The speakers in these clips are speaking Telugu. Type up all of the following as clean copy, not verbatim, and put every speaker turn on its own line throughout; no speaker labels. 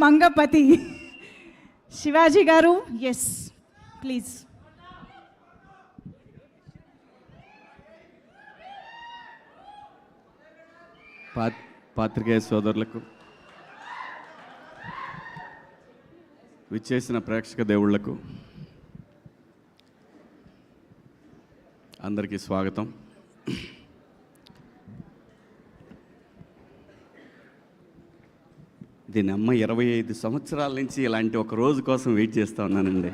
మంగపతి శివాజీ గారు. Yes please.
పాత్రికేయ సోదరులకు, విచ్చేసిన ప్రేక్షక దేవుళ్లకు అందరికీ స్వాగతం. దీని అమ్మ 25 సంవత్సరాల నుంచి ఇలాంటి ఒక రోజు కోసం వెయిట్ చేస్తూ ఉన్నానండి.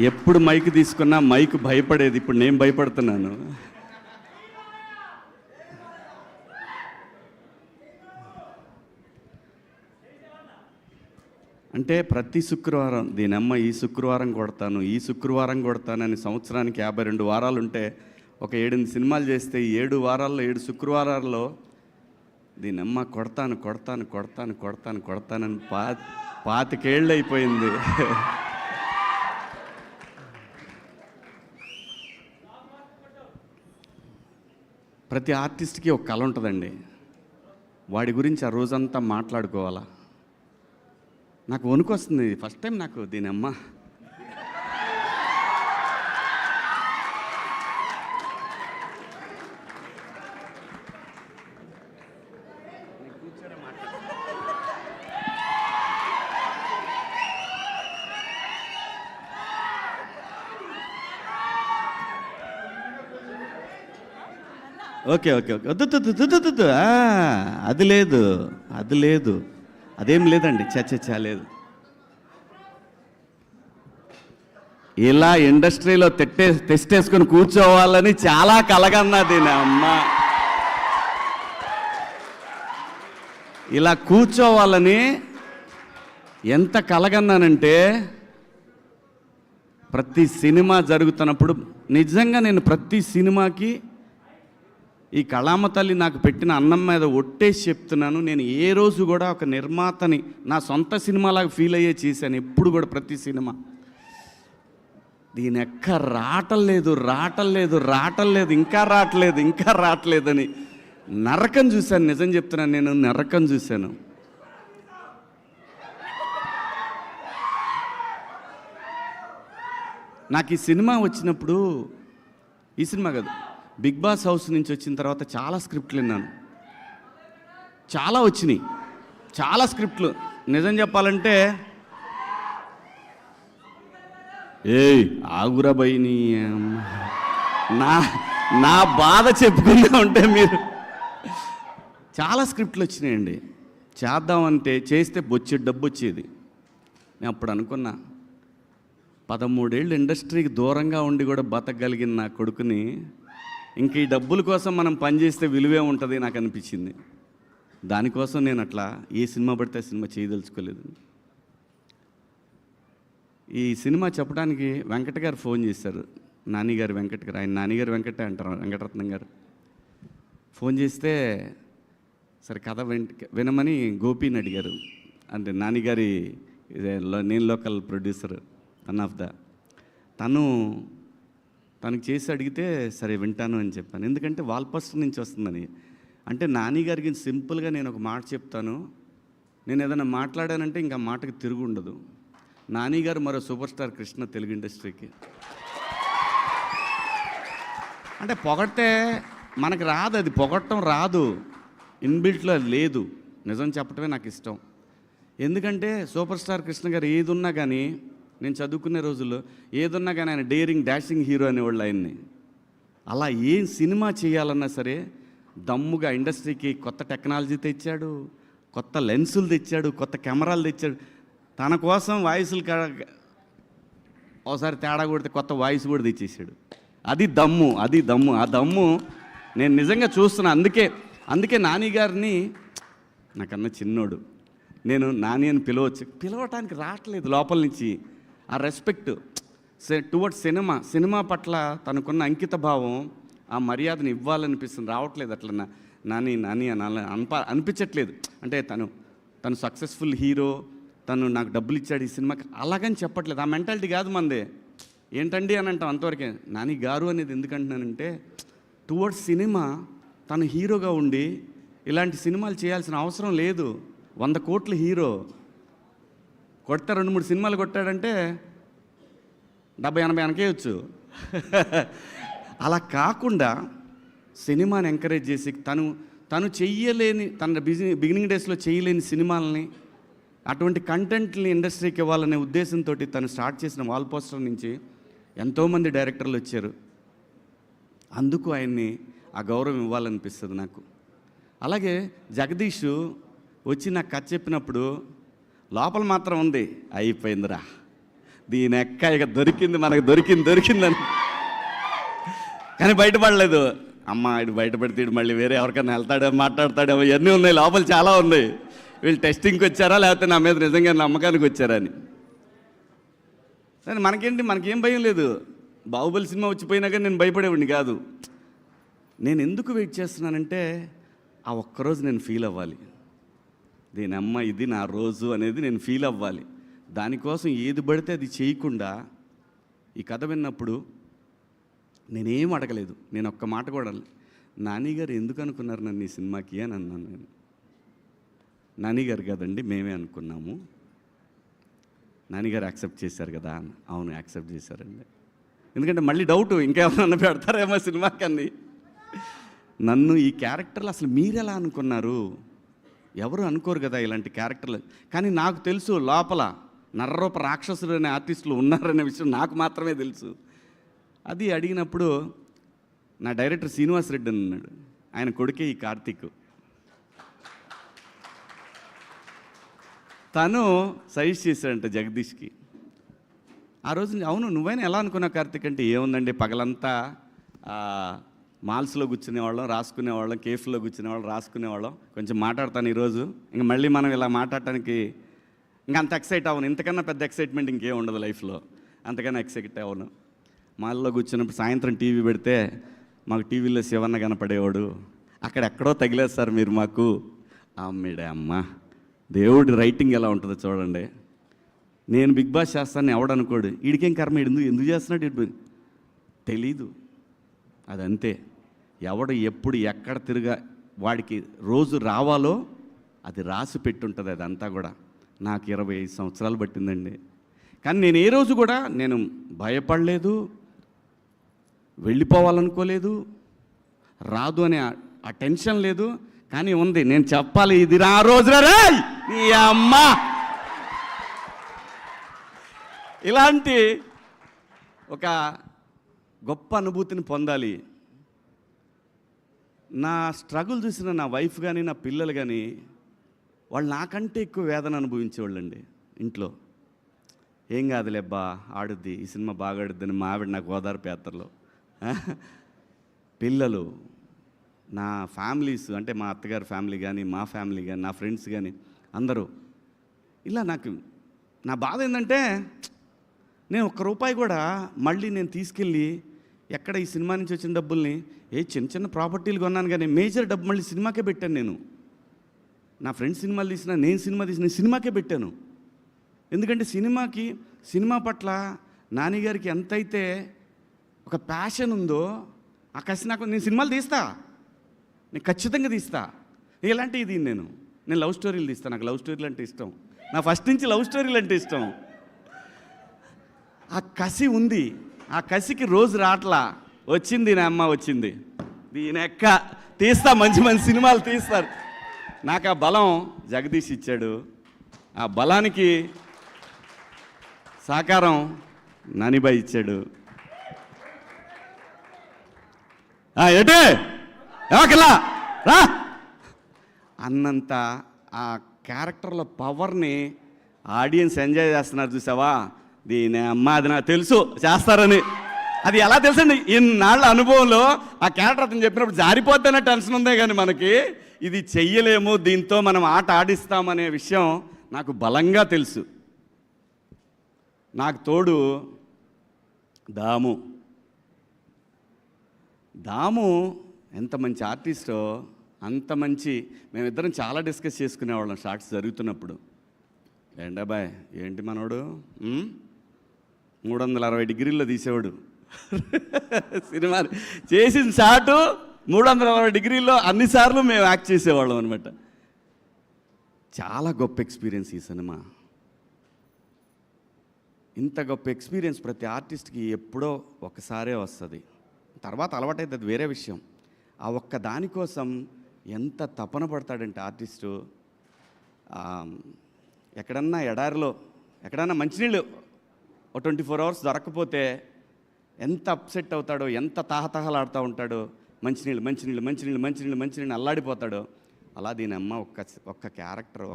ఎప్పుడు మైక్ తీసుకున్నా మైక్ భయపడేది, ఇప్పుడు నేను భయపడుతున్నాను. అంటే ప్రతి శుక్రవారం దీనమ్మ ఈ శుక్రవారం కొడతాను, ఈ శుక్రవారం కొడతానని సంవత్సరానికి 52 వారాలు ఉంటే ఒక 7 సినిమాలు చేస్తే 7 వారాల్లో 7 శుక్రవారాల్లో దీనమ్మ కొడతాను కొడతాను కొడతాను కొడతాను కొడతానని 25 ఏళ్ళు అయిపోయింది. ప్రతి ఆర్టిస్ట్కి ఒక కళ ఉంటుందండి. వాడి గురించి ఆ రోజంతా మాట్లాడుకోవాలా. నాకు వణుకు వస్తుంది ఫస్ట్ టైం నాకు దీనమ్మ. ఓకే ఓకే ఓకే వద్దు అది లేదు, అది లేదు, అదేం లేదండి. చాలేదు. ఇలా ఇండస్ట్రీలో తెస్టేసుకొని కూర్చోవాలని చాలా కలగన్నది నా అమ్మ. ఇలా కూర్చోవాలని ఎంత కలగన్నానంటే, ప్రతి సినిమా జరుగుతున్నప్పుడు నిజంగా నేను ప్రతి సినిమాకి ఈ కళామ తల్లి నాకు పెట్టిన అన్నం మీద ఒట్టేసి చెప్తున్నాను, నేను ఏ రోజు కూడా ఒక నిర్మాతని నా సొంత సినిమాలాగా ఫీల్ అయ్యే చేశాను ఎప్పుడు కూడా. ప్రతి సినిమా దీని ఎక్క రావట్లేదు ఇంకా రావట్లేదని నరకం చూశాను. నిజం చెప్తున్నాను, నేను నరకం చూశాను. నాకు ఈ సినిమా వచ్చినప్పుడు, ఈ సినిమా కాదు, బిగ్ బాస్ హౌస్ నుంచి వచ్చిన తర్వాత చాలా స్క్రిప్ట్లు విన్నాను. చాలా వచ్చినాయి, చాలా స్క్రిప్ట్లు. నిజం చెప్పాలంటే ఆగురా బైని నా బాధ చెప్పుకుందా ఉంటే మీరు. చాలా స్క్రిప్ట్లు వచ్చినాయండి. చేద్దామంటే చేస్తే బొచ్చేది డబ్బు వచ్చేది. నేను అప్పుడు అనుకున్నా, 13 ఏళ్ళు ఇండస్ట్రీకి దూరంగా ఉండి కూడా బతకగలిగిన నా కొడుకుని ఇంక ఈ డబ్బుల కోసం మనం పనిచేస్తే విలువే ఉంటుంది నాకు అనిపించింది. దానికోసం నేను అట్లా ఏ సినిమా పడితే సినిమా చేయదలుచుకోలేదు. ఈ సినిమా చెప్పడానికి వెంకట గారు ఫోన్ చేశారు, నానిగారు వెంకట గారు. ఆయన నానిగారు వెంకటే అంటారు, వెంకటరత్నం గారు. ఫోన్ చేస్తే సరే కథ వినమని గోపిని అడిగారు. అంటే నానిగారి నేను local producer, one of the. తనకు చేసి అడిగితే సరే వింటాను అని చెప్పాను. ఎందుకంటే వాల్పోస్టర్ నుంచి వస్తుందని. అంటే నానిగారికి సింపుల్గా నేను ఒక మాట చెప్తాను, నేను ఏదైనా మాట్లాడానంటే ఇంకా మాటకి తిరుగు ఉండదు. నానిగారు మరో సూపర్ స్టార్ కృష్ణ తెలుగు ఇండస్ట్రీకి. అంటే పొగడితే మనకు రాదు, అది పొగడటం రాదు, ఇన్బిల్ట్లో లేదు. నిజం చెప్పడమే నాకు ఇష్టం. ఎందుకంటే సూపర్ స్టార్ కృష్ణ గారు ఏది ఉన్నా కానీ, నేను చదువుకునే రోజుల్లో ఏదున్నా కానీ ఆయన డేరింగ్ డాషింగ్ హీరో అనేవాళ్ళు ఆయన్ని. అలా ఏం సినిమా చేయాలన్నా సరే దమ్ముగా ఇండస్ట్రీకి కొత్త టెక్నాలజీ తెచ్చాడు, కొత్త లెన్సులు తెచ్చాడు, కొత్త కెమెరాలు తెచ్చాడు. తన కోసం వాయిస్లు ఒకసారి తేడా కొడితే కొత్త వాయిస్ కూడా తెచ్చేసాడు. అది దమ్ము. ఆ దమ్ము నేను నిజంగా చూస్తున్నా. అందుకే నాని గారిని, నాకన్నా చిన్నోడు, నేను నాని అని పిలవటానికి రావట్లేదు లోపల నుంచి. ఆ రెస్పెక్ట్ టువర్డ్స్ సినిమా పట్ల తనకున్న అంకిత భావం, ఆ మర్యాదను ఇవ్వాలనిపిస్తుంది. రావట్లేదు అట్లా నాని అని అనిపించట్లేదు. అంటే తను సక్సెస్ఫుల్ హీరో, తను నాకు డబ్బులు ఇచ్చాడు ఈ సినిమాకి, అలాగని చెప్పట్లేదు. ఆ మెంటాలిటీ కాదు మందే. ఏంటండి అని అంటాం అంతవరకే. నాని గారు అనేది ఎందుకంటున్నానంటే, టువర్డ్స్ సినిమా తను హీరోగా ఉండి ఇలాంటి సినిమాలు చేయాల్సిన అవసరం లేదు. 100 కోట్ల హీరో కొడితే 2-3 సినిమాలు కొట్టాడంటే 70-80 వెనకేయచ్చు. అలా కాకుండా సినిమాని ఎంకరేజ్ చేసి తను చెయ్యలేని, తన బిగినింగ్ డేస్లో చేయలేని సినిమాలని, అటువంటి కంటెంట్ని ఇండస్ట్రీకి ఇవ్వాలనే ఉద్దేశంతో తను స్టార్ట్ చేసిన వాల్ పోస్టర్ నుంచి ఎంతోమంది డైరెక్టర్లు వచ్చారు. అందుకు ఆయన్ని ఆ గౌరవం ఇవ్వాలనిపిస్తుంది నాకు. అలాగే జగదీష్ వచ్చి నాకు కథ చెప్పినప్పుడు లోపల మాత్రం ఉంది, అయిపోయిందిరా దీని ఎక్క ఇక దొరికింది, మనకు దొరికిందని. కానీ బయటపడలేదు. అమ్మ ఇటు బయటపడితే ఇటు మళ్ళీ వేరే ఎవరికైనా వెళ్తాడో మాట్లాడతాడేమో, ఇవన్నీ ఉన్నాయి, లోపల చాలా ఉన్నాయి. వీళ్ళు టెస్టింగ్కి వచ్చారా లేకపోతే నా మీద నిజంగా నమ్మకానికి వచ్చారా అని. సరే మనకేం భయం లేదు. బాహుబలి సినిమా వచ్చిపోయినా కానీ నేను భయపడేవాడిని కాదు. నేను ఎందుకు వెయిట్ చేస్తున్నానంటే ఆ ఒక్కరోజు నేను ఫీల్ అవ్వాలి, దీని అమ్మ ఇది నా రోజు అనేది నేను ఫీల్ అవ్వాలి. దానికోసం ఏది పడితే అది చేయకుండా ఈ కథ విన్నప్పుడు నేనేం అడగలేదు. నేను ఒక్క మాట కూడా నాని గారు ఎందుకు అనుకున్నారు నన్ను ఈ సినిమాకి అని అన్నాను. నేను నానిగారు కదండి మేమే అనుకున్నాము, నానిగారు యాక్సెప్ట్ చేశారు కదా. అవును యాక్సెప్ట్ చేశారండి. ఎందుకంటే మళ్ళీ డౌట్ ఇంకేమన్నా పెడతారేమో సినిమాకి అని. నన్ను ఈ క్యారెక్టర్లు అసలు మీరెలా అనుకున్నారు, ఎవరు అనుకోరు కదా ఇలాంటి క్యారెక్టర్లు. కానీ నాకు తెలుసు లోపల నర్రూప రాక్షసులు అనే ఆర్టిస్టులు ఉన్నారనే విషయం నాకు మాత్రమే తెలుసు. అది అడిగినప్పుడు నా డైరెక్టర్ శ్రీనివాస్ రెడ్డి అని ఉన్నాడు, ఆయన కొడుకే ఈ కార్తీక్. తను సజెస్ట్ చేశాడంట జగదీష్కి. ఆ రోజు అవును నువ్వైనా ఎలా అనుకున్నావు కార్తీక్ అంటే, ఏముందండి పగలంతా మాల్స్లో కూర్చునేవాళ్ళం, రాసుకునేవాళ్ళం, కేఫ్లో కూర్చునేవాళ్ళం, రాసుకునేవాళ్ళం. కొంచెం మాట్లాడతాను ఈరోజు, ఇంక మళ్ళీ మనం ఇలా మాట్లాడటానికి ఇంకా అంత ఎక్సైట్ అవ్వను. ఇంతకన్నా పెద్ద ఎక్సైట్మెంట్ ఇంకేం ఉండదు లైఫ్లో, అంతకన్నా ఎక్సైట్ అవ్వను. మాల్లో కూర్చున్నప్పుడు సాయంత్రం టీవీ పెడితే మాకు టీవీలో శివన్న కనపడేవాడు. అక్కడెక్కడో తగిలేదు సార్ మీరు మాకు. అమ్మిడే అమ్మ, దేవుడి రైటింగ్ ఎలా ఉంటుందో చూడండి. నేను బిగ్ బాస్ చేస్తానని ఎవడనుకోడు, వీడికేం కర్మ, ఎందుకు చేస్తున్నాడు ఇటు తెలీదు. అదంతే, ఎవడు ఎప్పుడు ఎక్కడ తిరిగా వాడికి రోజు రావాలో అది రాసి పెట్టుంటుంది. అదంతా కూడా నాకు 25 సంవత్సరాలు పట్టిందండి. కానీ నేను ఏ రోజు కూడా నేను భయపడలేదు, వెళ్ళిపోవాలనుకోలేదు, రాదు అనే ఆ టెన్షన్ లేదు. కానీ ఉంది, నేను చెప్పాలి ఇది నా రోజు రే నీ అమ్మ. ఇలాంటి ఒక గొప్ప అనుభూతిని పొందాలి. నా స్ట్రగుల్ చూసిన నా వైఫ్ కానీ నా పిల్లలు కానీ వాళ్ళు నాకంటే ఎక్కువ వేదన అనుభవించేవాళ్ళండి. ఇంట్లో ఏం కాదులేబ్బా ఆడుద్ది, ఈ సినిమా బాగా ఆడుద్దని మా ఆవిడ నాకు ఓదార్పు యాత్రలో. పిల్లలు, నా ఫ్యామిలీస్ అంటే మా అత్తగారి ఫ్యామిలీ కానీ, మా ఫ్యామిలీ కానీ, నా ఫ్రెండ్స్ కానీ అందరూ ఇలా నాకు నా బాధ ఏంటంటే నేను ₹1 కూడా మళ్ళీ నేను తీసుకెళ్ళి ఎక్కడ ఈ సినిమా నుంచి వచ్చిన డబ్బుల్ని చిన్న చిన్న ప్రాపర్టీలు కొన్నాను, కానీ మేజర్ డబ్బు మళ్ళీ సినిమాకే పెట్టాను. నేను నా ఫ్రెండ్స్ సినిమాలు తీసిన, నేను సినిమా తీసిన సినిమాకే పెట్టాను. ఎందుకంటే సినిమా పట్ల నానిగారికి ఎంతైతే ఒక ప్యాషన్ ఉందో ఆ కసి నాకు. నేను సినిమాలు తీస్తా, నేను ఖచ్చితంగా తీస్తా. ఎలాంటి ఇది నేను లవ్ స్టోరీలు తీస్తాను, నాకు లవ్ స్టోరీలు అంటే ఇష్టం. నా ఫస్ట్ నుంచి లవ్ స్టోరీలు అంటే ఇష్టం. ఆ కసి ఉంది, ఆ కసికి రోజు రాట్లా. వచ్చింది నా అమ్మ, వచ్చింది దీని ఎక్క తీస్తా, మంచి మంచి సినిమాలు తీస్తారు. నాకు ఆ బలం జగదీష్ ఇచ్చాడు. ఆ బలానికి సహకారం నానిబాయ్ ఇచ్చాడు. ఏటే ఏమకిలా రా అన్నంత ఆ క్యారెక్టర్ల పవర్ని ఆడియన్స్ ఎంజాయ్ చేస్తున్నారు. చూసావా, దీని అమ్మ అది నాకు తెలుసు చేస్తారని. అది ఎలా తెలుసండి, ఇన్నాళ్ళ అనుభవంలో ఆ క్యారెక్టర్ అతను చెప్పినప్పుడు జారిపోద్దనే టెన్షన్ ఉందే కానీ మనకి ఇది చెయ్యలేము, దీంతో మనం ఆట ఆడిస్తామనే విషయం నాకు బలంగా తెలుసు. నాకు తోడు దాము ఎంత మంచి ఆర్టిస్టో, అంత మంచి. మేమిద్దరం చాలా డిస్కస్ చేసుకునేవాళ్ళం షార్ట్స్ జరుగుతున్నప్పుడు. ఏంటబ్బాయ్ ఏంటి మనోడు 360 డిగ్రీల్లో తీసేవాడు సినిమా. చేసిన షాటు 360 డిగ్రీల్లో అన్నిసార్లు మేము యాక్ట్ చేసేవాళ్ళం అనమాట. చాలా గొప్ప ఎక్స్పీరియన్స్ ఈ సినిమా. ఇంత గొప్ప ఎక్స్పీరియన్స్ ప్రతి ఆర్టిస్ట్కి ఎప్పుడో ఒకసారే వస్తుంది, తర్వాత అలవాటైతే అది వేరే విషయం. ఆ ఒక్క దానికోసం ఎంత తపన పడతాడంటే ఆర్టిస్టు. ఎక్కడన్నా ఎడారిలో ఎక్కడన్నా మంచినీళ్ళు ఒక 24 hours దొరకకపోతే ఎంత అప్సెట్ అవుతాడో, ఎంత తాహతహలాడుతూ ఉంటాడో, మంచినీళ్ళు మంచినీళ్ళు మంచినీళ్ళు మంచినీళ్ళు మంచినీళ్ళు అల్లాడిపోతాడో. అలా దీని అమ్మ ఒక్క క్యారెక్టర్.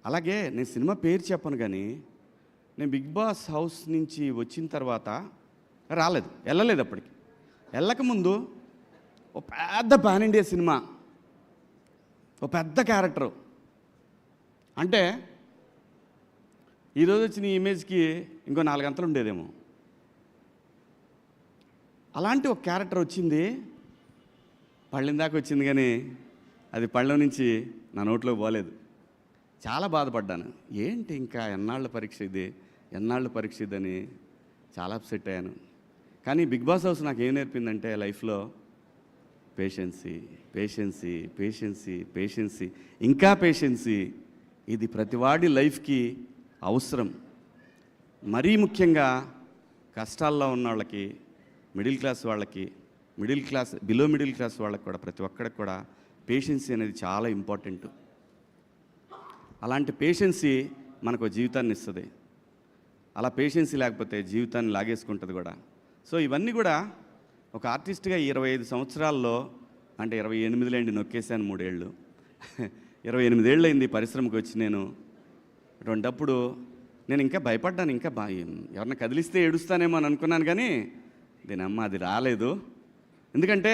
అలాగే నేను సినిమా పేరు చెప్పను, కానీ నేను బిగ్ బాస్ హౌస్ నుంచి వచ్చిన తర్వాత వెళ్ళలేదు. అప్పటికి వెళ్ళకముందు ఓ పెద్ద పాన్ ఇండియా సినిమా, ఓ పెద్ద క్యారెక్టరు. అంటే ఈరోజు వచ్చిన ఈ ఇమేజ్కి ఇంకో 4 గంటలు ఉండేదేమో. అలాంటి ఒక క్యారెక్టర్ వచ్చింది, పళ్ళెం దాకా వచ్చింది, కానీ అది పళ్ళెం నుంచి నా నోట్లో పోలేదు. చాలా బాధపడ్డాను. ఏంటి ఇంకా ఎన్నాళ్ళ పరీక్ష ఇది అని చాలా అప్సెట్ అయ్యాను. కానీ బిగ్ బాస్ హౌస్ నాకు ఏం నేర్పిందంటే లైఫ్లో పేషెన్సీ, ఇంకా పేషెన్సీ. ఇది ప్రతివాడి లైఫ్కి అవసరం. మరీ ముఖ్యంగా కష్టాల్లో ఉన్న వాళ్ళకి, బిలో మిడిల్ క్లాస్ వాళ్ళకి కూడా, ప్రతి ఒక్కడికి కూడా పేషెన్సీ అనేది చాలా ఇంపార్టెంట్. అలాంటి పేషెన్సీ మనకు జీవితాన్ని ఇస్తుంది. అలా పేషెన్సీ లేకపోతే జీవితాన్ని లాగేసుకుంటుంది కూడా. సో ఇవన్నీ కూడా ఒక ఆర్టిస్ట్గా 25 సంవత్సరాల్లో, అంటే 28 నొక్కేశాను 3 ఏళ్ళు 28 ఏళ్ళు అయింది పరిశ్రమకు వచ్చి. నేను అటువంటప్పుడు నేను ఇంకా భయపడ్డాను, ఇంకా ఎవరన్నా కదిలిస్తే ఏడుస్తానేమో అని అనుకున్నాను, కానీ దీనమ్మ అది రాలేదు. ఎందుకంటే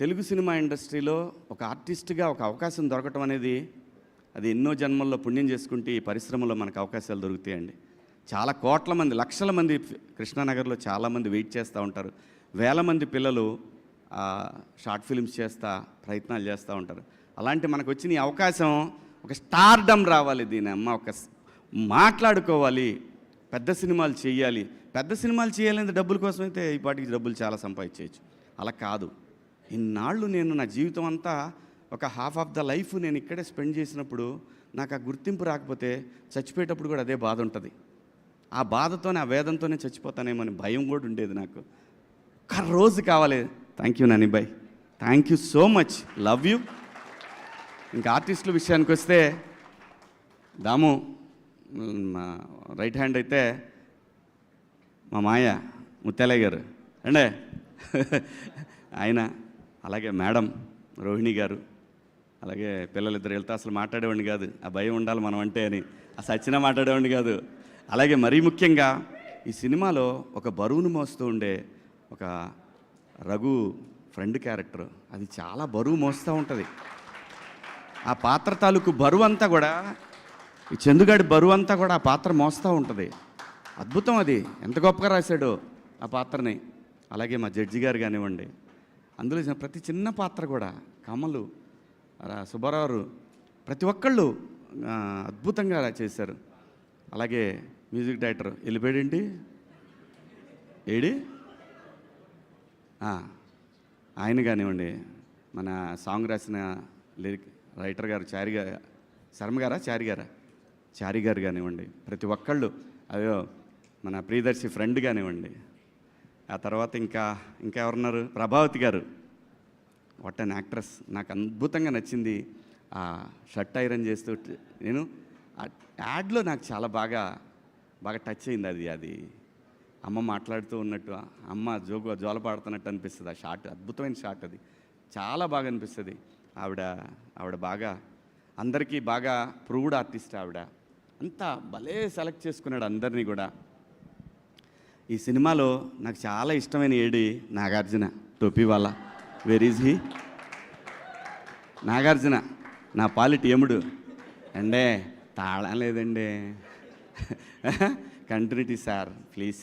తెలుగు సినిమా ఇండస్ట్రీలో ఒక ఆర్టిస్ట్గా ఒక అవకాశం దొరకటం అనేది అది ఎన్నో జన్మల్లో పుణ్యం చేసుకుంటే ఈ పరిశ్రమలో మనకు అవకాశాలు దొరుకుతాయండి. చాలా కోట్ల మంది, లక్షల మంది కృష్ణానగర్లో చాలామంది వెయిట్ చేస్తూ ఉంటారు. వేల మంది పిల్లలు షార్ట్ ఫిల్మ్స్ ప్రయత్నాలు చేస్తూ ఉంటారు. అలాంటి మనకు వచ్చిన ఈ అవకాశం, ఒక స్టార్డమ్ రావాలి, దీని అమ్మ ఒక మాట్లాడుకోవాలి, పెద్ద సినిమాలు చేయాలి. పెద్ద సినిమాలు చేయాలంటే డబ్బుల కోసం అయితే ఈ పాటికి డబ్బులు చాలా సంపాదించవచ్చు. అలా కాదు. ఇన్నాళ్ళు నేను నా జీవితం అంతా ఒక హాఫ్ ఆఫ్ ద లైఫ్ నేను ఇక్కడే స్పెండ్ చేసినప్పుడు నాకు ఆ గుర్తింపు రాకపోతే చచ్చిపోయేటప్పుడు కూడా అదే బాధ ఉంటుంది. ఆ బాధతోనే, ఆ వేదంతోనే చచ్చిపోతానేమో అని భయం కూడా ఉండేది నాకు. ఒక్క రోజు కావాలి. Thank you Nani boy, thank you so much, love you. ఇంకా ఆర్టిస్టుల విషయానికి వస్తే దాము మా రైట్ హ్యాండ్ అయితే మా మాయ ముత్యాలయ్య గారు అండే ఆయన, అలాగే మేడం రోహిణి గారు, అలాగే పిల్లలిద్దరు వెళ్తే అసలు మాట్లాడేవాడిని కాదు, ఆ భయం ఉండాలి మనం అంటే అని, ఆ సచ్చినా మాట్లాడేవాడిని కాదు. అలాగే మరీ ముఖ్యంగా ఈ సినిమాలో ఒక బరువును మోస్తూ ఉండే ఒక రఘు ఫ్రెండ్ క్యారెక్టర్, అది చాలా బరువు మోస్తూ ఉంటుంది. ఆ పాత్ర తాలూకు బరువు అంతా కూడా, ఈ చందుగాడి బరువు అంతా కూడా ఆ పాత్ర మోస్తూ ఉంటుంది. అద్భుతం, అది ఎంత గొప్పగా రాశాడో ఆ పాత్రని. అలాగే మా జడ్జి గారు కానివ్వండి, అందులో ప్రతి చిన్న పాత్ర కూడా, కమలు, సుబ్బారావు, ప్రతి ఒక్కళ్ళు అద్భుతంగా చేశారు. అలాగే మ్యూజిక్ డైరెక్టర్ వెళ్ళిపోయాడేంటి ఏడి ఆయన కానివ్వండి, మన సాంగ్ రాసిన లిరిక్ రైటర్ గారు చారి గారు కానివ్వండి, ప్రతి ఒక్కళ్ళు, అయ్యో మన ప్రియదర్శి ఫ్రెండ్ కానివ్వండి, ఆ తర్వాత ఇంకా ఎవరున్నారు, ప్రభావతి గారు, వాట్ అన్ యాక్ట్రెస్. నాకు అద్భుతంగా నచ్చింది ఆ షర్ట్ ఐరన్ చేస్తూ. నేను ఆ యాడ్లో నాకు చాలా బాగా టచ్ అయింది. అది అమ్మ మాట్లాడుతూ ఉన్నట్టు, అమ్మ జోల పాడుతున్నట్టు అనిపిస్తుంది. ఆ షాట్ అద్భుతమైన షాట్, అది చాలా బాగా అనిపిస్తుంది. ఆవిడ బాగా అందరికీ బాగా ప్రూవ్డ్ ఆర్టిస్ట్. ఆవిడ అంతా భలే సెలెక్ట్ చేసుకున్నాడు అందరినీ కూడా. ఈ సినిమాలో నాకు చాలా ఇష్టమైన ఏడి నాగార్జున, టోపీ వాళ్ళ. Where is he? నాగార్జున నా పాలిటి ఎముడు అండే, తాళం లేదండి. Continuity sir please.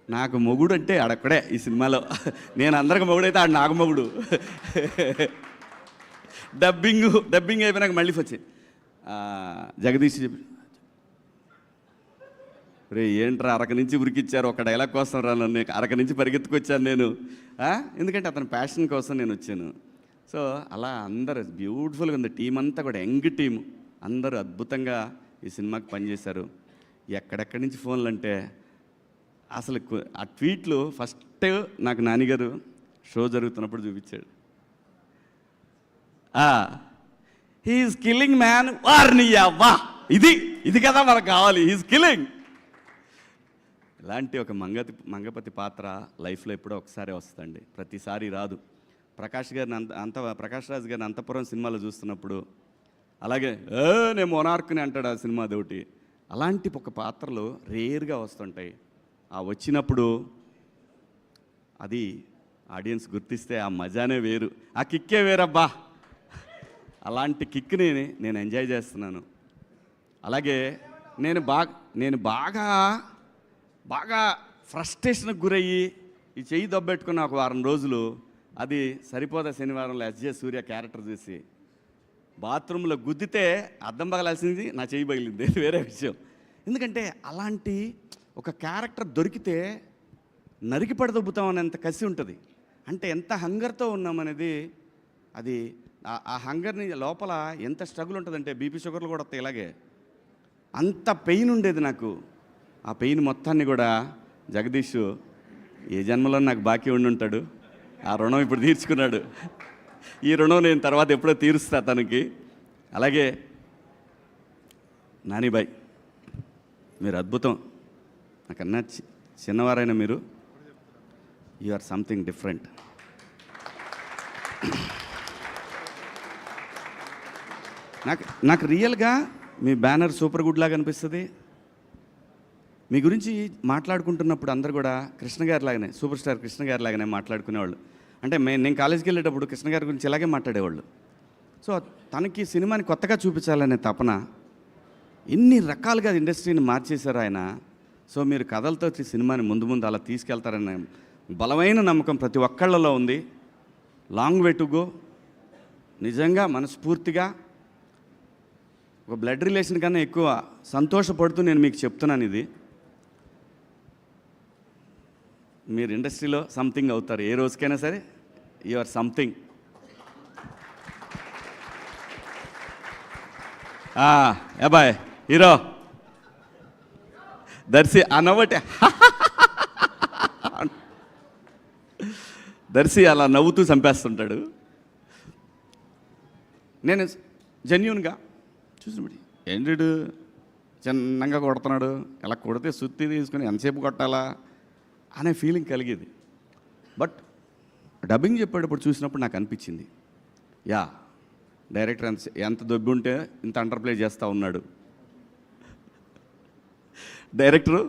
నాకు మొగుడు అంటే ఆడక్కడే ఈ సినిమాలో. నేను అందరికి మొగుడైతే ఆడు నాకు మొగుడు. డబ్బింగ్ అయిపోయినాక మళ్ళీ వచ్చి జగదీష్ చెప్పి రే ఏంట్రా అరక నుంచి ఉరికిచ్చారు, ఒక డైలాగ్ కోసం రా నన్ను, అరక నుంచి పరిగెత్తుకొచ్చాను నేను. ఎందుకంటే అతని ప్యాషన్ కోసం నేను వచ్చాను. సో అలా అందరూ బ్యూటిఫుల్గా ఉంది, టీం అంతా కూడా యంగ్ టీం, అందరూ అద్భుతంగా ఈ సినిమాకి పనిచేశారు. ఎక్కడెక్కడి నుంచి ఫోన్లు అంటే అసలు ఆ ట్వీట్లు ఫస్ట్ నాకు నానిగారు షో జరుగుతున్నప్పుడు చూపించాడు. హీఈస్ కిల్లింగ్ మ్యాన్, వార్నియా వా, ఇది కదా మనకు కావాలి, హీఈస్ కిల్లింగ్. ఇలాంటి ఒక మంగపతి పాత్ర లైఫ్లో ఎప్పుడో ఒకసారి వస్తుందండి, ప్రతిసారి రాదు. ప్రకాష్ రాజ్ గారిని అంతపురం సినిమాలో చూస్తున్నప్పుడు అలాగే నేను మొనార్క్ని అంటాడు ఆ సినిమా అదొకటి. అలాంటి ఒక పాత్రలు రేర్గా వస్తుంటాయి. ఆ వచ్చినప్పుడు అది ఆడియన్స్ గుర్తిస్తే ఆ మజానే వేరు, ఆ కిక్కే వేరబ్బా. అలాంటి కిక్ని నేను ఎంజాయ్ చేస్తున్నాను. అలాగే నేను బాగా ఫ్రస్ట్రేషన్కి గురయ్యి ఈ చెయ్యి దబ్బెట్టుకున్న ఒక వారం రోజులు, అది సరిపోదా శనివారంలో ఎస్జే సూర్య క్యారెక్టర్ చూసి బాత్రూంలో గుద్దితే అద్దం పగలాల్సింది నా చెయ్యి పగిలింది, వేరే విషయం. ఎందుకంటే అలాంటి ఒక క్యారెక్టర్ దొరికితే నరికి పడదొబ్బుతాం అనేంత కసి ఉంటుంది. అంటే ఎంత హంగర్తో ఉన్నామనేది, అది ఆ హంగర్ని లోపల ఎంత స్ట్రగుల్ ఉంటుందంటే బీపీ షుగర్లు కూడా వస్తాయి. ఇలాగే అంత పెయిన్ ఉండేది నాకు. ఆ పెయిన్ మొత్తాన్ని కూడా జగదీష్ ఏ జన్మలో నాకు బాకీ ఉండి ఉంటాడు, ఆ రుణం ఇప్పుడు తీర్చుకున్నాడు. ఈ రుణం నేను తర్వాత ఎప్పుడో తీరుస్తా తనకి. అలాగే నానిబాయ్, మీరు అద్భుతం. నాకన్నా చిన్నవారైనా మీరు, యు ఆర్ సంథింగ్ డిఫరెంట్. నాకు రియల్గా మీ బ్యానర్ సూపర్ గుడ్ లాగా అనిపిస్తుంది. మీ గురించి మాట్లాడుకుంటున్నప్పుడు అందరు కూడా కృష్ణ గారి లాగానే, సూపర్ స్టార్ కృష్ణ గారి లాగానే మాట్లాడుకునేవాళ్ళు. అంటే నేను కాలేజీకి వెళ్ళేటప్పుడు కృష్ణ గారి గురించి ఇలాగే మాట్లాడేవాళ్ళు. సో తనకి సినిమాని కొత్తగా చూపించాలనే తపన, ఎన్ని రకాలుగా ఇండస్ట్రీని మార్చేశారు ఆయన. సో మీరు కథలతో సినిమాని ముందు అలా తీసుకెళ్తారనే బలమైన నమ్మకం ప్రతి ఒక్కళ్ళలో ఉంది. Long way to go. నిజంగా మనస్ఫూర్తిగా ఒక బ్లడ్ రిలేషన్ కన్నా ఎక్కువ సంతోషపడుతూ నేను మీకు చెప్తున్నాను, ఇది మీరు ఇండస్ట్రీలో సంథింగ్ అవుతారు ఏ రోజుకైనా సరే. You are something. Boy hero Darsi నవ్వటే దర్శి అలా నవ్వుతూ చంపేస్తుంటాడు. నేను జెన్యూన్గా చూసినప్పుడు ఏంటి చిన్నగా కొడుతున్నాడు, ఇలా కొడితే సుత్తి తీసుకుని ఎంతసేపు కొట్టాలా అనే ఫీలింగ్ కలిగేది. బట్ డబ్బింగ్ చెప్పేటప్పుడు చూసినప్పుడు నాకు అనిపించింది, యా డైరెక్టర్ ఎంత దొబ్బి ఉంటే ఇంత అండర్ప్లే చేస్తూ ఉన్నాడు. డైరెక్టరు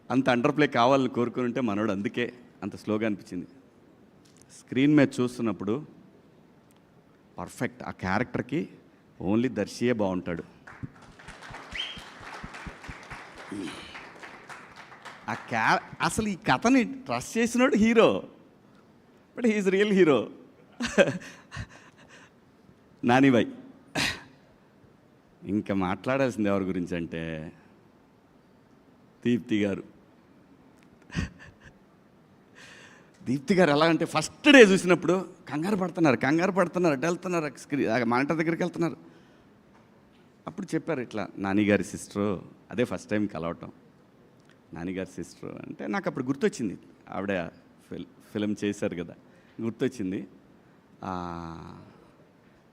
అంత అండర్ప్లే కావాలని కోరుకుని ఉంటే మనోడు అందుకే అంత స్లోగా అనిపించింది. స్క్రీన్ మీద చూస్తున్నప్పుడు పర్ఫెక్ట్ ఆ క్యారెక్టర్కి ఓన్లీ దర్శియే బాగుంటాడు. అసలు ఈ కథని ట్రస్ట్ చేసినోడు hero, but he's real hero. నానిబాయ్, ఇంకా మాట్లాడాల్సింది ఎవరి గురించి అంటే దీప్తి గారు. దీప్తి గారు ఎలా అంటే ఫస్ట్ డే చూసినప్పుడు కంగారు పడుతున్నారు అటు వెళ్తున్నారు, మానిటర్ దగ్గరికి వెళ్తున్నారు. అప్పుడు చెప్పారు ఇట్లా నానిగారి సిస్టరు, అదే ఫస్ట్ టైం కలవటం. నానిగారి సిస్టరు అంటే నాకు అప్పుడు గుర్తొచ్చింది, ఆవిడ ఫిలిం చేశారు కదా, గుర్తొచ్చింది.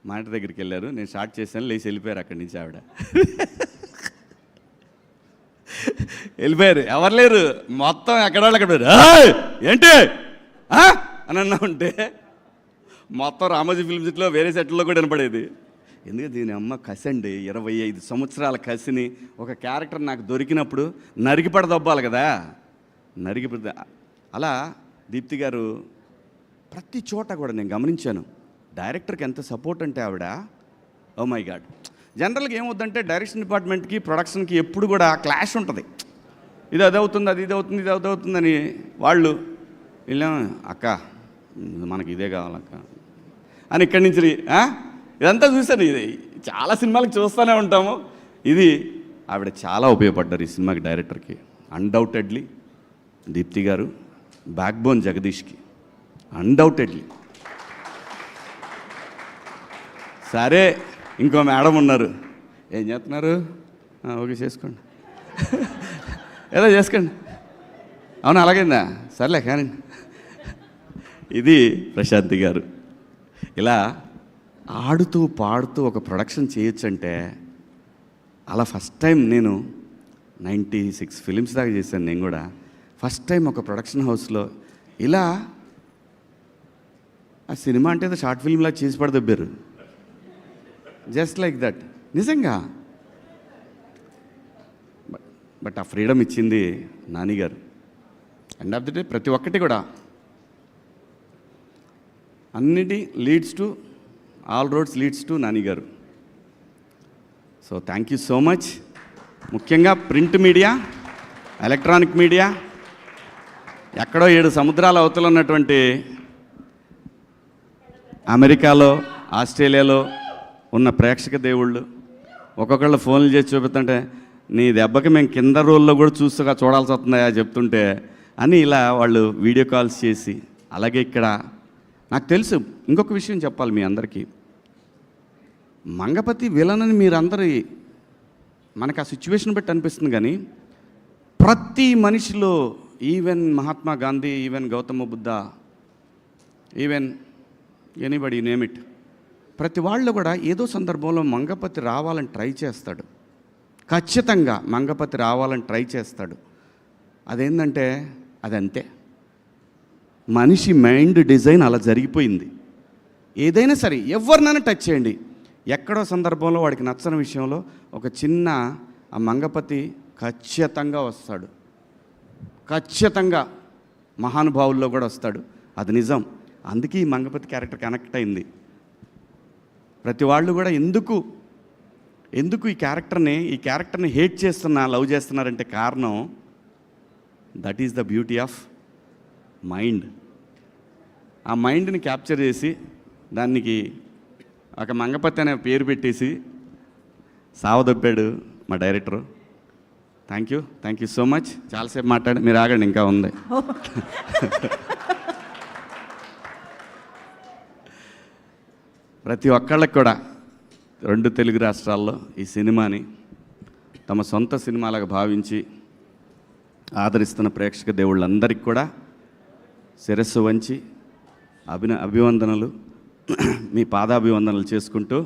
మానిటర్ దగ్గరికి వెళ్ళారు, నేను స్టార్ట్ చేశాను, లేచి వెళ్ళిపోయారు అక్కడి నుంచి. ఆవిడ వెళ్ళిపోయారు, ఎవరు లేరు, మొత్తం ఎక్కడవాళ్ళు అక్కడ ఏంటి అని అన్నా ఉంటే మొత్తం రామోజీ ఫిల్మ్ సిటీలో వేరే సెట్లో కూడా వినపడేది. ఎందుకంటే దీని అమ్మ కసి అండి, 25 సంవత్సరాల కసిని ఒక క్యారెక్టర్ నాకు దొరికినప్పుడు నరికి పడదొబ్బాలి కదా, అలా దీప్తి గారు ప్రతి చోట కూడా నేను గమనించాను. డైరెక్టర్కి ఎంత సపోర్ట్ అంటే ఆవిడ, ఓ మై గాడ్. జనరల్గా ఏమవుతుందంటే డైరెక్షన్ డిపార్ట్మెంట్కి ప్రొడక్షన్కి ఎప్పుడు కూడా క్లాష్ ఉంటుంది. ఇది అదవుతుంది, అది ఇదవుతుంది, ఇది అదవుతుందని వాళ్ళు వెళ్ళాం, అక్క మనకి ఇదే కావాలక్క అని ఇక్కడి నుంచి ఇదంతా చూశాను. ఇది చాలా సినిమాలకు చూస్తూనే ఉంటాము. ఇది ఆవిడ చాలా ఉపయోగపడ్డారు ఈ సినిమాకి, డైరెక్టర్కి అన్డౌటెడ్లీ దీప్తి గారు, బ్యాక్ బోన్ జగదీష్కి అన్డౌటెడ్లీ. సరే, ఇంకో మేడం ఉన్నారు, ఏం చేస్తున్నారు? ఓకే చేసుకోండి, ఏదో చేసుకోండి. అవును అలాగైందా, సర్లే కానీ. ఇది ప్రశాంతి గారు. ఇలా ఆడుతూ పాడుతూ ఒక ప్రొడక్షన్ చేయొచ్చంటే, అలా ఫస్ట్ టైం నేను 96 ఫిలిమ్స్ దాకా చేశాను నేను కూడా. ఫస్ట్ టైం ఒక ప్రొడక్షన్ హౌస్లో ఇలా ఆ సినిమా అంటే షార్ట్ ఫిల్మ్లా చేసి పడదబ్బారు, జస్ట్ లైక్ దట్. నిజంగా బట్ ఆ ఫ్రీడమ్ ఇచ్చింది నాని గారు. ఎండ్ ఆఫ్ ది డే ప్రతి ఒక్కటి కూడా అన్నిటి leads to, all roads leads to Nani garu. So thank you so much. ముఖ్యంగా ప్రింట్ మీడియా, ఎలక్ట్రానిక్ మీడియా, ఎక్కడో 7 సముద్రాల అవతల ఉన్నటువంటి అమెరికాలో, ఆస్ట్రేలియాలో ఉన్న ప్రేక్షక దేవుళ్ళు ఒక్కొక్కళ్ళు ఫోన్లు చేసి చూపిస్తుంటే, నీ దెబ్బకి మేము కింద రోల్లో కూడా చూడాల్సి వస్తుందా చెప్తుంటే అని ఇలా వాళ్ళు వీడియో కాల్స్ చేసి, అలాగే ఇక్కడ నాకు తెలుసు ఇంకొక విషయం చెప్పాలి మీ అందరికీ. మంగపతి విలన్ అని మీరందరి మనకు ఆ సిచ్యువేషన్ బట్టి అనిపిస్తుంది, కానీ ప్రతి మనిషిలో, even Mahatma Gandhi, even Gautama Buddha, even anybody name it, ప్రతి వాళ్ళు కూడా ఏదో సందర్భంలో మంగపతి రావాలని ట్రై చేస్తాడు. ఖచ్చితంగా మంగపతి రావాలని ట్రై చేస్తాడు. అదేంటంటే అదంతే, మనిషి మైండ్ డిజైన్ అలా జరిగిపోయింది. ఏదైనా సరే ఎవరినైనా టచ్ చేయండి, ఎక్కడో సందర్భంలో వాడికి నచ్చని విషయంలో ఒక చిన్న ఆ మంగపతి ఖచ్చితంగా వస్తాడు. ఖచ్చితంగా మహానుభావుల్లో కూడా వస్తాడు, అది నిజం. అందుకే ఈ మంగపతి క్యారెక్టర్ కనెక్ట్ అయింది. ప్రతి వాళ్ళు కూడా ఎందుకు ఈ క్యారెక్టర్ని హేట్ లవ్ చేస్తున్నారంటే కారణం, that is the beauty of mind. ఆ మైండ్ని క్యాప్చర్ చేసి దానికి ఒక మంగపతి అనే పేరు పెట్టేసి సావదొబ్బాడు మా director. Thank you so much. చాలాసేపు మాట్లాడి, మీరు ఆగండి, ఇంకా ఉంది. ప్రతి ఒక్కళ్ళకి కూడా 2 తెలుగు రాష్ట్రాల్లో ఈ సినిమాని తమ సొంత సినిమాలాగా భావించి ఆదరిస్తున్న ప్రేక్షక దేవుళ్ళందరికీ కూడా శిరస్సు వంచి అభివందనలు, మీ పాదాభివందనలు చేసుకుంటూ,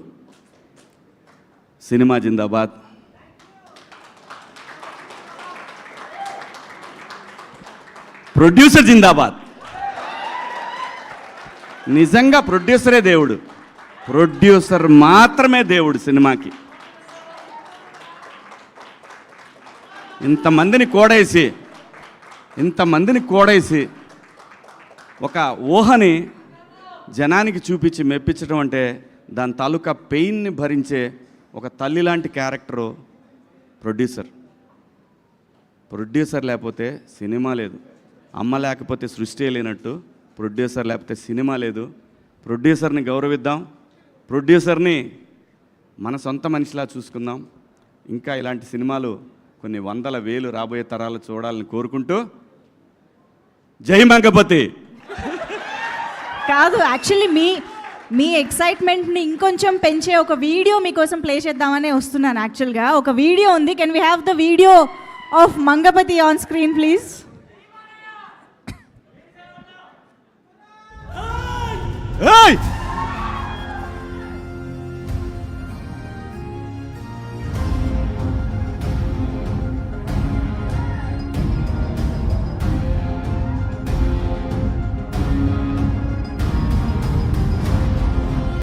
సినిమా జిందాబాద్. ప్రొడ్యూసర్ జిందాబాద్. నిజంగా ప్రొడ్యూసరే దేవుడు, ప్రొడ్యూసర్ మాత్రమే దేవుడు సినిమాకి. ఇంతమందిని కోడేసి ఒక ఊహని జనానికి చూపించి మెప్పించడం అంటే, దాని తాలూకా పెయిన్ని భరించే ఒక తల్లి లాంటి క్యారెక్టరు ప్రొడ్యూసర్ లేకపోతే సినిమా లేదు. అమ్మ లేకపోతే సృష్టి లేనట్టు, ప్రొడ్యూసర్ లేకపోతే సినిమా లేదు. ప్రొడ్యూసర్ని గౌరవిద్దాం, ప్రొడ్యూసర్ని మన సొంత మనిషిలా చూసుకుందాం. ఇంకా ఇలాంటి సినిమాలు కొన్ని 100,000 రాబోయే తరాలు చూడాలని కోరుకుంటూ, జై మంగపతి.
కాదు, యాక్చువల్లీ మీ ఎక్సైట్మెంట్ని ఇంకొంచెం పెంచే ఒక వీడియో మీకోసం ప్లే చేద్దామనే వస్తున్నాను. యాక్చువల్గా ఒక వీడియో ఉంది. Can we have the video of Mangapathi on screen please?
Hey!